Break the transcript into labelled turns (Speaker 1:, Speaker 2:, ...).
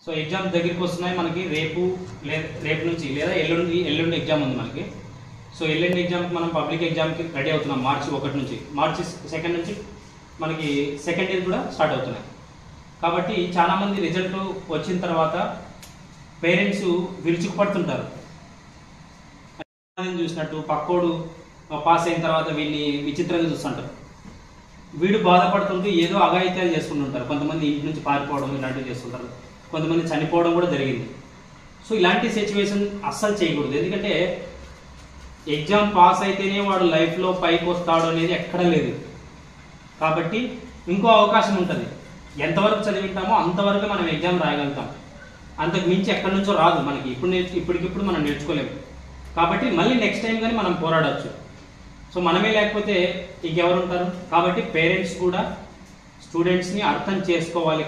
Speaker 1: So exams దగ్గరికి వస్తున్నాయి మనకి. రేపు నుంచి లేదా ఎల్లుండి ఎగ్జామ్ ఉంది మనకి. సో ఎల్లుండి ఎగ్జామ్కి మనం పబ్లిక్ ఎగ్జామ్కి రెడీ అవుతున్నాం. మార్చి 1 నుంచి, మార్చి 2 నుంచి మనకి సెకండ్ ఇయర్ కూడా స్టార్ట్ అవుతున్నాయి. కాబట్టి చాలామంది రిజల్ట్ వచ్చిన తర్వాత పేరెంట్స్ విరుచుకుపడుతుంటారు. చూసినట్టు పక్కోడు పాస్ అయిన తర్వాత వీడిని విచిత్రంగా చూస్తుంటారు. వీడు బాధపడుతుంటూ ఏదో అఘాయిత్యాలు చేసుకుంటుంటారు. కొంతమంది ఇంటి నుంచి పారిపోవడం ఇలాంటివి చేస్తుంటారు. కొంతమంది చనిపోవడం కూడా జరిగింది. సో ఇలాంటి సిచ్యువేషన్ అస్సలు చేయకూడదు. ఎందుకంటే ఎగ్జామ్ పాస్ అయితేనే వాడు లైఫ్లో పైకి వస్తాడు అనేది ఎక్కడా లేదు. కాబట్టి ఇంకో అవకాశం ఉంటుంది. ఎంతవరకు చదివింటామో అంతవరకు మనం ఎగ్జామ్ రాయగలుగుతాం. అంతకు మించి ఎక్కడి నుంచో రాదు మనకి. ఇప్పటికిప్పుడు మనం నేర్చుకోలేము. కాబట్టి మళ్ళీ నెక్స్ట్ టైం కానీ మనం పోరాడవచ్చు. సో మనమే లేకపోతే ఇంకెవరు ఉంటారు? కాబట్టి పేరెంట్స్ కూడా స్టూడెంట్స్ని అర్థం చేసుకోవాలి.